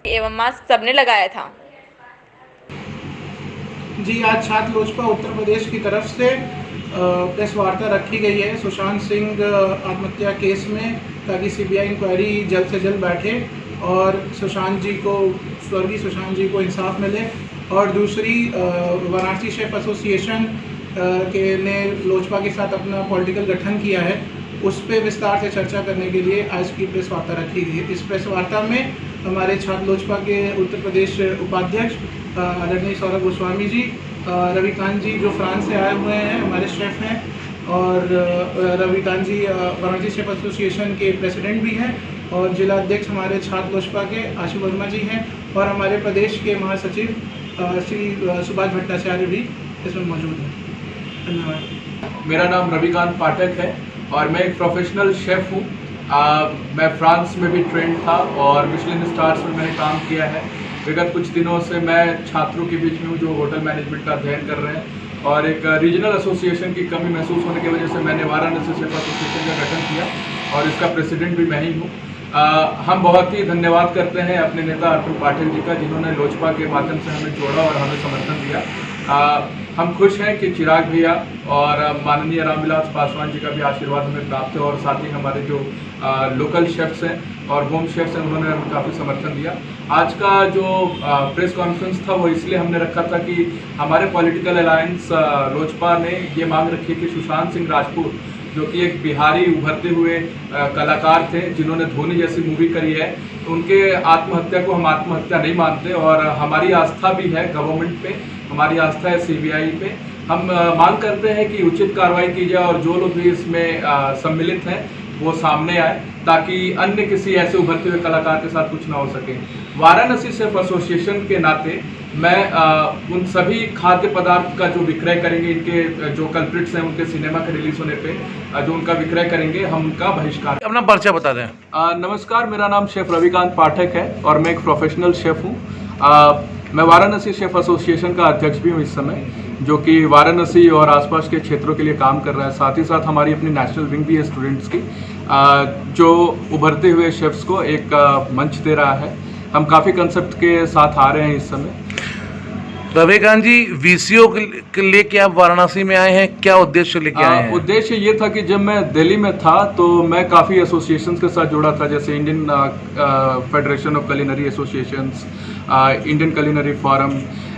एवं मास्क सबने लगाया था। जी, आज छात्र लोजपा उत्तर प्रदेश की तरफ से प्रेस वार्ता रखी गई है सुशांत सिंह आत्महत्या केस में, ताकि सीबीआई इंक्वायरी जल्द से जल्द बैठे और स्वर्गीय सुशांत जी को इंसाफ मिले। और दूसरी, वाराणसी शेफ एसोसिएशन ने लोजपा के साथ अपना पॉलिटिकल गठन किया है, उस पर विस्तार से चर्चा करने के लिए आज की प्रेस वार्ता रखी गई है। इस प्रेस वार्ता में हमारे छात्र लोजपा के उत्तर प्रदेश उपाध्यक्ष आदरणीय सौरभ गोस्वामी जी, रविकांत जी जो फ्रांस से आए हुए हैं, हमारे शेफ हैं, और रविकांत जी वाराणसी शेफ एसोसिएशन के प्रेसिडेंट भी हैं, और जिला अध्यक्ष हमारे छात्र लोजपा के आशु वर्मा जी हैं, और हमारे प्रदेश के महासचिव श्री सुभाष भट्टाचार्य भी इसमें मौजूद हैं। धन्यवाद। मेरा नाम रविकांत पाठक है और मैं एक प्रोफेशनल शेफ़ हूँ। मैं फ्रांस में भी ट्रेंड था और मिशेलिन स्टार्स में मैंने काम किया है। विगत कुछ दिनों से मैं छात्रों के बीच में हूँ जो होटल मैनेजमेंट का अध्ययन कर रहे हैं, और एक रीजनल एसोसिएशन की कमी महसूस होने की वजह से मैंने वाराणसी शेफ एसोसिएशन का गठन किया और इसका प्रेसिडेंट भी मैं ही हूँ। हम बहुत ही धन्यवाद करते हैं अपने नेता अर्जुन पाठक जी का, जिन्होंने लोजपा के माध्यम से हमें जोड़ा और हमें समर्थन दिया। हम खुश हैं कि चिराग भैया और माननीय रामविलास पासवान जी का भी आशीर्वाद हमें प्राप्त है, और साथ ही हमारे जो लोकल शेफ्स हैं और होम शेफ्स हैं, उन्होंने हमें काफ़ी समर्थन दिया। आज का जो प्रेस कॉन्फ्रेंस था वो इसलिए हमने रखा था कि हमारे पॉलिटिकल अलायंस लोजपा ने ये मांग रखी कि सुशांत सिंह राजपूत, जो कि एक बिहारी उभरते हुए कलाकार थे जिन्होंने धोनी जैसी मूवी करी है, उनके आत्महत्या को हम आत्महत्या नहीं मानते, और हमारी आस्था भी है गवर्नमेंट पे, हमारी आस्था है सीबीआई पे। हम मांग करते हैं कि उचित कार्रवाई की जाए और जो लोग भी इसमें सम्मिलित हैं वो सामने आए, ताकि अन्य किसी ऐसे उभरते हुए कलाकार के साथ कुछ ना हो सके। वाराणसी शेफ एसोसिएशन के नाते मैं उन सभी खाद्य पदार्थ का जो विक्रय करेंगे, इनके जो कल्प्रिट्स हैं उनके सिनेमा के रिलीज होने पे जो उनका विक्रय करेंगे, हम उनका बहिष्कार। अपना परिचय बता दें। नमस्कार, मेरा नाम शेफ रविकांत पाठक है और मैं एक प्रोफेशनल शेफ हूँ। मैं वाराणसी शेफ एसोसिएशन का अध्यक्ष भी हूँ इस समय, जो कि वाराणसी और आसपास के क्षेत्रों के लिए काम कर रहा है। साथ ही साथ हमारी अपनी नेशनल विंग भी है स्टूडेंट्स की, जो उभरते हुए शेफ्स को एक मंच दे रहा है। हम काफ़ी कंसेप्ट के साथ आ रहे हैं इस समय। रविकांत जी, वीसीओ के लेके आप वाराणसी में आए हैं, क्या उद्देश्य लेके आए हैं? उद्देश्य ये था कि जब मैं दिल्ली में था तो मैं काफ़ी एसोसिएशंस के साथ जुड़ा था, जैसे Indian federation of culinary associations, Indian culinary forum,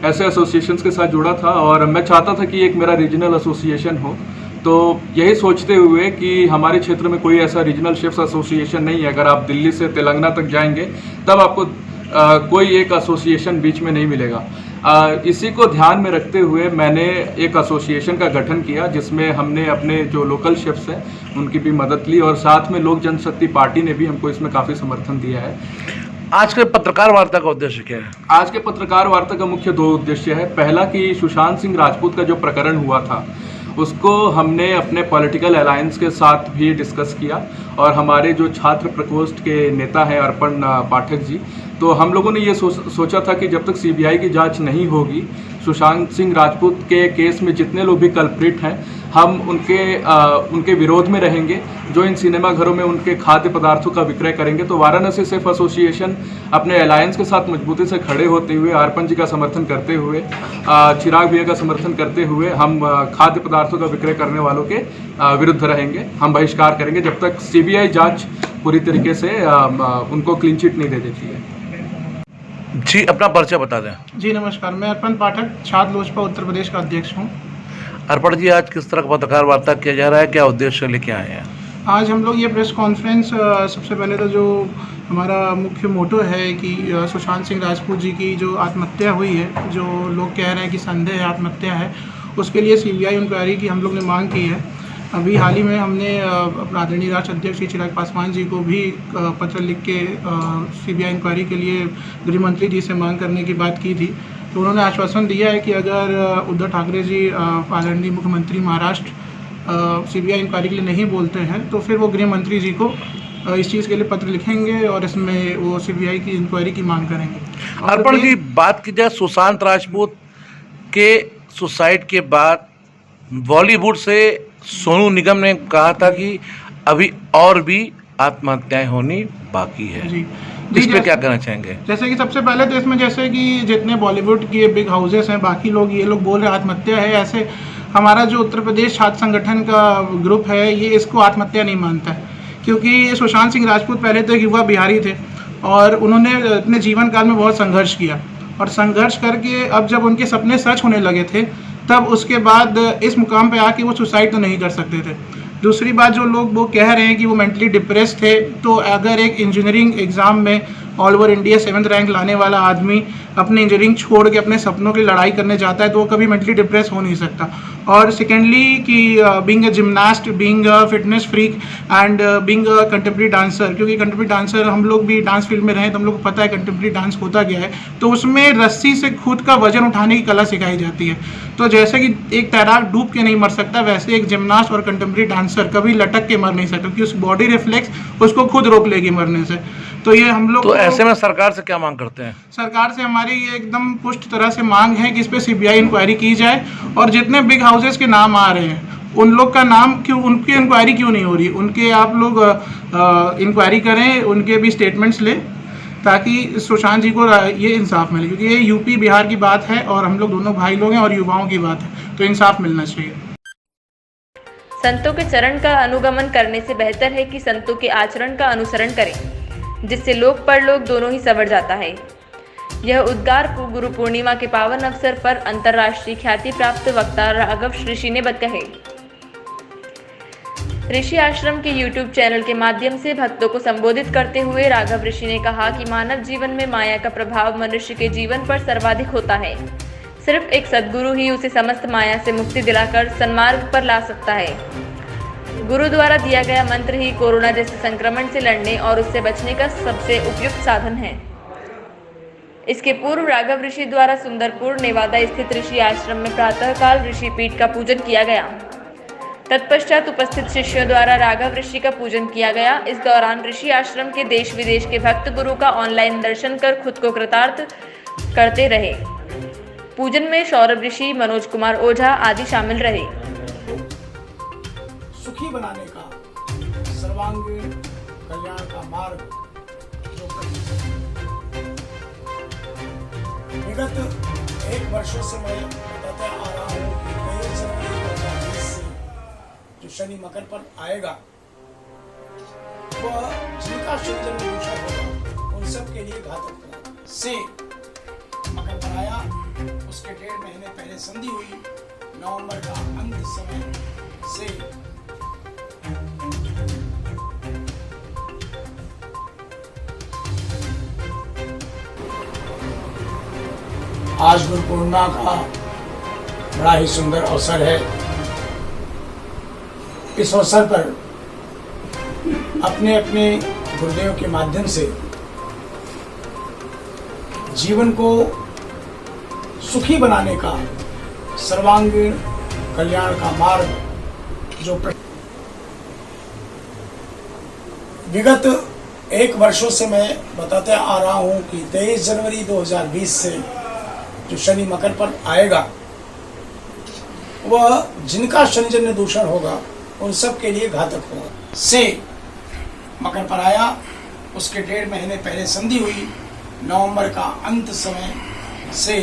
ऐसे एसोसिएशंस के साथ जुड़ा था, और मैं चाहता था कि एक मेरा रीजनल एसोसिएशन हो। तो यही सोचते हुए कि हमारे क्षेत्र में कोई ऐसा रीजनल शेफ्स एसोसिएशन नहीं है, अगर आप दिल्ली से तेलंगाना तक जाएंगे तब आपको कोई एक एसोसिएशन बीच में नहीं मिलेगा। इसी को ध्यान में रखते हुए मैंने एक एसोसिएशन का गठन किया, जिसमें हमने अपने जो लोकल शेफ्स हैं उनकी भी मदद ली, और साथ में लोक जनशक्ति पार्टी ने भी हमको इसमें काफ़ी समर्थन दिया है। आज के पत्रकार वार्ता का उद्देश्य क्या है? आज के पत्रकार वार्ता का मुख्य दो उद्देश्य है। पहला कि सुशांत सिंह राजपूत का जो प्रकरण हुआ था उसको हमने अपने पॉलिटिकल अलायंस के साथ भी डिस्कस किया, और हमारे जो छात्र प्रकोष्ठ के नेता हैं अर्पण पाठक जी, तो हम लोगों ने ये सोचा था कि जब तक सीबीआई की जांच नहीं होगी, सुशांत सिंह राजपूत के केस में जितने लोग भी कल्प्रिट हैं, हम उनके विरोध में रहेंगे, जो इन सिनेमा घरों में उनके खाद्य पदार्थों का विक्रय करेंगे। तो वाराणसी शेफ एसोसिएशन अपने अलायंस के साथ मजबूती से खड़े होते हुए, अर्पण जी का समर्थन करते हुए, चिराग भैया का समर्थन करते हुए, हम खाद्य पदार्थों का विक्रय करने वालों के विरुद्ध रहेंगे। हम बहिष्कार करेंगे जब तक सीबीआई जाँच पूरी तरीके से उनको क्लीन चिट नहीं दे देती है। जी, अपना परिचय बता दें। जी नमस्कार, मैं अर्पण पाठक, छात्र लोजपा उत्तर प्रदेश का अध्यक्ष हूँ। अर्पण जी, आज किस तरह का पत्रकार वार्ता किया जा रहा है, क्या उद्देश्य लेके आए हैं? आज हम लोग ये प्रेस कॉन्फ्रेंस, सबसे पहले तो जो हमारा मुख्य मोटो है कि सुशांत सिंह राजपूत जी की जो आत्महत्या हुई है, जो लोग कह रहे हैं कि संदेह है आत्महत्या है, उसके लिए सीबीआई इंक्वायरी की हम लोग ने मांग की है। अभी हाल ही में हमने आदरणीय राष्ट्र अध्यक्ष श्री चिराग पासवान जी को भी पत्र लिख के सीबीआई इंक्वायरी के लिए गृह मंत्री जी से मांग करने की बात की थी। तो उन्होंने आश्वासन दिया है कि अगर उद्धव ठाकरे जी, आदरणीय मुख्यमंत्री महाराष्ट्र, सीबीआई इंक्वायरी के लिए नहीं बोलते हैं, तो फिर वो गृह मंत्री जी को इस चीज़ के लिए पत्र लिखेंगे और इसमें वो सीबीआई की इंक्वायरी की मांग करेंगे। अर्पण जी, बात की जाए सुशांत राजपूत के सुसाइड के बाद, बॉलीवुड से सोनू निगम ने कहा था कि अभी और भी आत्महत्याएं होनी बाकी है। जी, जी, इस पे क्या कहना चाहेंगे? जैसे कि सबसे पहले तो इसमें जैसे कि जितने बॉलीवुड के बिग हाउसेस हैं, बाकी लोग ये लोग बोल रहे हैं आत्महत्या है, ऐसे हमारा जो उत्तर प्रदेश छात्र संगठन का ग्रुप है ये इसको आत्महत्या नहीं मानता है, क्योंकि सुशांत सिंह राजपूत पहले तो एक युवा बिहारी थे और उन्होंने अपने जीवन काल में बहुत संघर्ष किया और संघर्ष करके अब जब उनके सपने सच होने लगे थे तब उसके बाद इस मुकाम पे आके वो सुसाइड तो नहीं कर सकते थे। दूसरी बात, जो लोग वो कह रहे हैं कि वो मेंटली डिप्रेस थे, तो अगर एक इंजीनियरिंग एग्ज़ाम में all over India 7th rank लाने वाला आदमी अपने इंजीनियरिंग छोड़ के अपने सपनों की लड़ाई करने जाता है तो वो कभी मेंटली डिप्रेस हो नहीं सकता। और सेकेंडली कि being a gymnast, being a fitness freak and being a contemporary dancer, क्योंकि कंटेम्प्रेरी डांसर हम लोग भी डांस फील्ड में रहे तो हम लोग को पता है कंटेम्प्रेरी डांस होता क्या है। तो उसमें रस्सी से खुद का वजन उठाने की कला सिखाई जाती है। तो जैसे कि एक तैराक डूब के नहीं मर सकता, वैसे एक जिमनास्ट और कंटेम्प्रेरी डांसर कभी लटक के मर नहीं सकता, क्योंकि उस बॉडी रिफ्लेक्स उसको खुद रोक लेगी मरने से। तो ये हम लोग तो ऐसे में सरकार से क्या मांग करते हैं? सरकार से हमारी ये एकदम पुष्ट तरह से मांग है कि इस पे सीबीआई इंक्वायरी की जाए और जितने बिग हाउसेस के नाम आ रहे हैं उन लोग का नाम क्यों, उनकी इंक्वायरी क्यों नहीं हो रही, उनके आप लोग इंक्वायरी करें, उनके भी स्टेटमेंट्स लें ताकि सुशांत जी को ये इंसाफ मिले, क्योंकि ये यूपी बिहार की बात है और हम लोग दोनों भाई लोग हैं और युवाओं की बात है, तो इंसाफ मिलना चाहिए। संतों के चरण का अनुगमन करने से बेहतर है कि संतों के आचरण का अनुसरण करें, जिससे लोक परलोक दोनों ही संवर जाता है। यह उद्गार गुरु पूर्णिमा के पावन अवसर पर अंतर्राष्ट्रीय ख्याति प्राप्त वक्ता राघव ऋषि ने कहे। ऋषि आश्रम के YouTube चैनल के माध्यम से भक्तों को संबोधित करते हुए राघव ऋषि ने कहा कि मानव जीवन में माया का प्रभाव मनुष्य के जीवन पर सर्वाधिक होता है। सिर्फ एक सद्गुरु ही उसे समस्त माया से मुक्ति दिलाकर सन्मार्ग पर ला सकता है। गुरु द्वारा दिया गया मंत्र ही कोरोना जैसे संक्रमण से लड़ने और उससे बचने का सबसे उपयुक्त साधन है। इसके पूर्व राघव ऋषि द्वारा सुंदरपुर नेवादा स्थित ऋषि आश्रम में प्रातःकाल ऋषि पीठ का पूजन किया गया। तत्पश्चात उपस्थित शिष्यों द्वारा राघव ऋषि का पूजन किया गया। इस दौरान ऋषि आश्रम के देश विदेश के भक्त गुरु का ऑनलाइन दर्शन कर खुद को कृतार्थ करते रहे। पूजन में सौरभ ऋषि, मनोज कुमार ओझा आदि शामिल रहे। सुखी बनाने का सर्वांगीण कल्याण का मार्ग जो विगत 1 वर्षों से मैं बताते आ रहा हूँ कि 23 जनवरी 2020 से जो शनि मकर पर आएगा वह जिनका शनि दूषण होगा उन सब के लिए घातक होगा। से मकर पर आया, उसके 1.5 महीने पहले संधि हुई, नवंबर का अंत समय से आज गुरु पूर्णिमा का बड़ा ही सुंदर अवसर है। इस अवसर पर अपने अपने गुरुदेव के माध्यम से जीवन को सुखी बनाने का सर्वांगीण कल्याण का मार्ग जो विगत 1 वर्षों से मैं बताते आ रहा हूं कि 23 जनवरी 2020 से जो शनि मकर पर आएगा वह जिनका शनिजन्य दूषण होगा उन सब के लिए घातक होगा। से मकर पर आया, उसके 1.5 महीने पहले संधि हुई, नवंबर का अंत समय से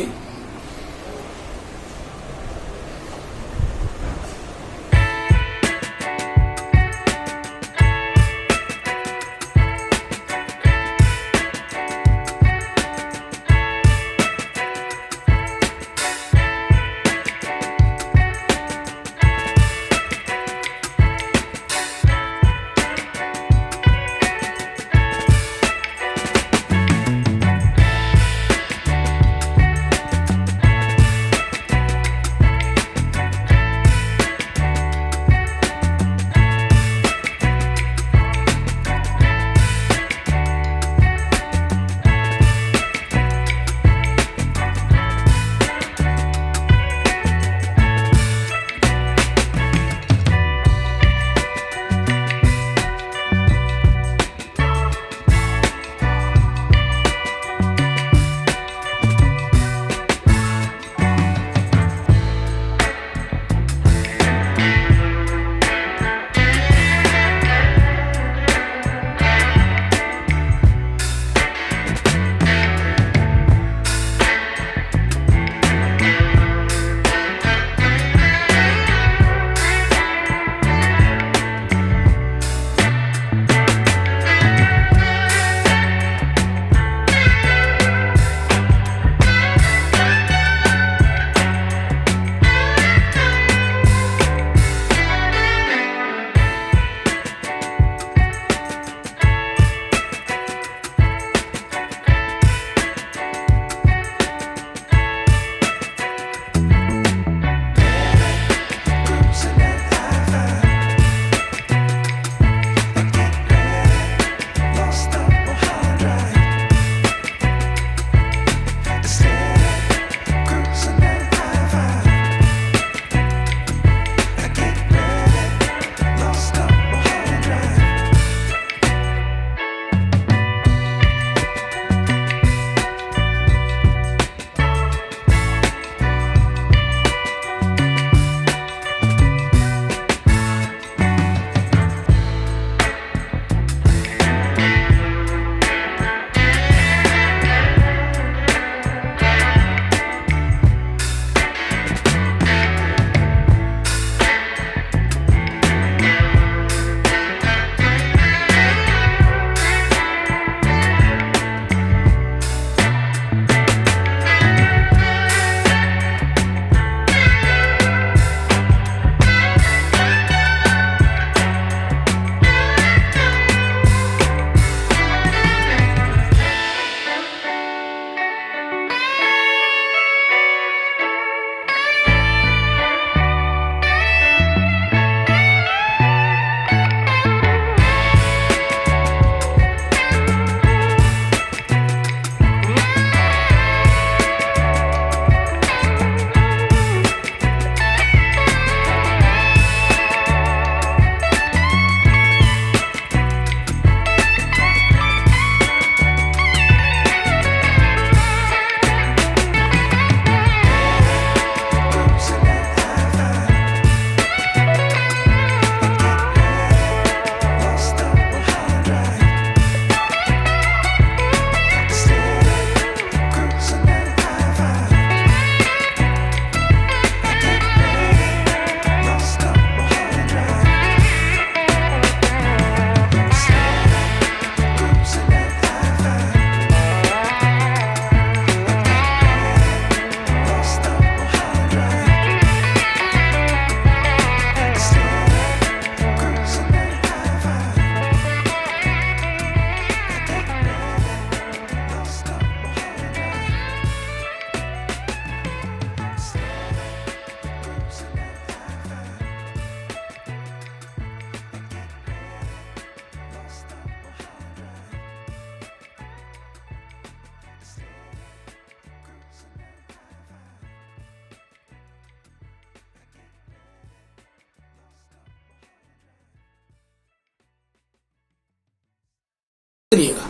करिएगा,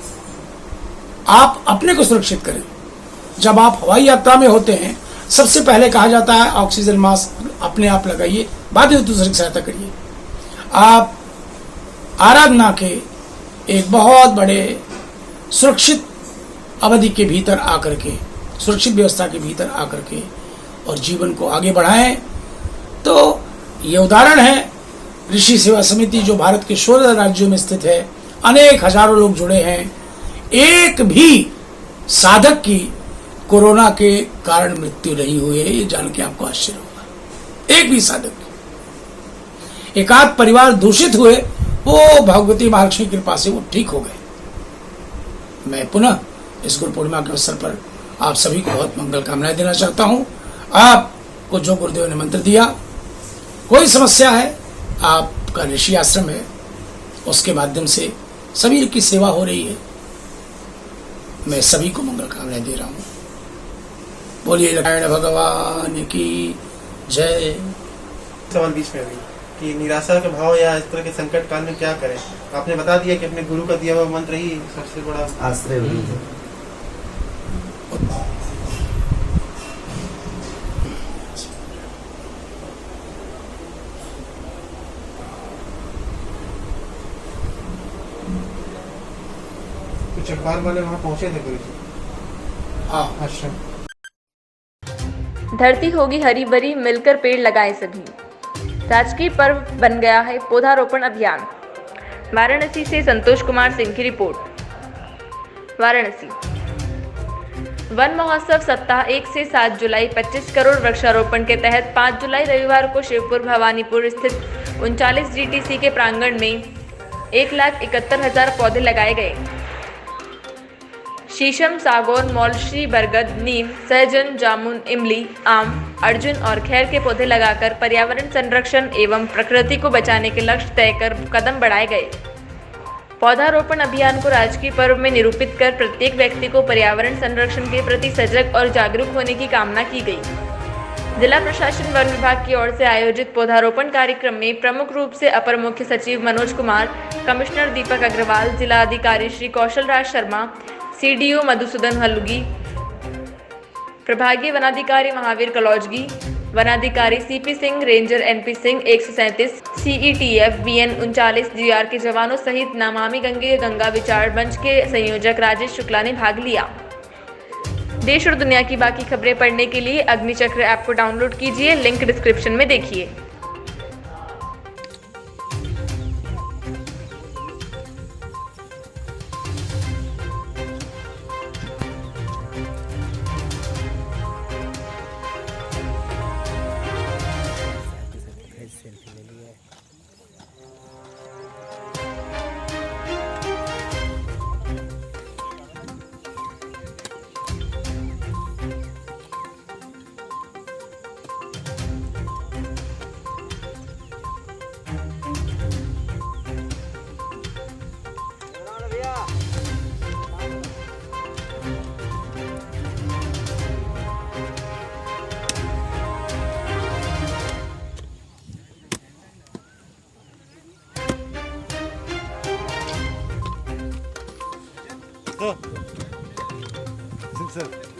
आप अपने को सुरक्षित करें। जब आप हवाई यात्रा में होते हैं, सबसे पहले कहा जाता है ऑक्सीजन मास्क अपने आप लगाइए, बाद में दूसरे की सहायता करिए। आप आराधना के एक बहुत बड़े सुरक्षित अवधि के भीतर आकर के, सुरक्षित व्यवस्था के भीतर आकर के और जीवन को आगे बढ़ाएं। तो ये उदाहरण है ऋषि सेवा समिति जो भारत के 16 राज्यों में स्थित है, अनेक हजारों लोग जुड़े हैं। एक भी साधक की कोरोना के कारण मृत्यु नहीं हुई है, ये जान के आपको आश्चर्य होगा। एक भी साधक की। एकाध परिवार दूषित हुए, वो भगवती महालक्ष्मी की कृपा से वो ठीक हो गए। मैं पुनः इस गुरु पूर्णिमा के अवसर पर आप सभी को बहुत मंगल कामनाएं देना चाहता हूं। आपको जो गुरुदेव ने मंत्र दिया, कोई समस्या है, आपका ऋषि आश्रम है, उसके माध्यम से सभी की सेवा हो रही है। मैं सभी को मंगल कामनाएं दे रहा हूं। बोलिए नारायण भगवान की जय। सवाल बीच में अभी कि निराशा के भाव या इस तरह के संकट काल में क्या करें? आपने बता दिया कि अपने गुरु का दिया हुआ मंत्र ही सबसे बड़ा आश्रय है। कुछ अखबार वाले वहाँ पहुंचे थे गुरु जी? हाँ, आश्रम। धरती होगी हरी भरी, मिलकर पेड़ लगाए सभी। राजकीय पर्व बन गया है पौधारोपण अभियान। वाराणसी से संतोष कुमार सिंह की रिपोर्ट। वाराणसी वन महोत्सव सप्ताह 1 से 7 जुलाई 25 करोड़ वृक्षारोपण के तहत 5 जुलाई रविवार को शिवपुर भवानीपुर स्थित 39 GTC के प्रांगण में 1,71,000 पौधे लगाए गए। शीशम, सागौन, मौलशी, बरगद, नीम, सहजन, जामुन, इमली, आम, अर्जुन और खैर के पौधे लगाकर पर्यावरण संरक्षण एवं प्रकृति को बचाने के लक्ष्य तय कर कदम बढ़ाए गए। पौधारोपण अभियान को राजकीय पर्व में निरूपित कर प्रत्येक व्यक्ति को पर्यावरण संरक्षण के प्रति सजग और जागरूक होने की कामना की गई। जिला प्रशासन वन विभाग की ओर से आयोजित पौधारोपण कार्यक्रम में प्रमुख रूप से अपर मुख्य सचिव मनोज कुमार, कमिश्नर दीपक अग्रवाल, जिला अधिकारी श्री कौशल राज शर्मा, CDO मधुसूदन हलुगी, प्रभागीय वनाधिकारी महावीर कलौजगी, वनाधिकारी CP Singh, ranger NP Singh 137, CETF BN 39 GR के जवानों सहित नमामि गंगे गंगा विचार मंच के संयोजक राजेश शुक्ला ने भाग लिया। देश और दुनिया की बाकी खबरें पढ़ने के लिए अग्निचक्र ऐप को डाउनलोड कीजिए, लिंक डिस्क्रिप्शन में देखिए। Sir.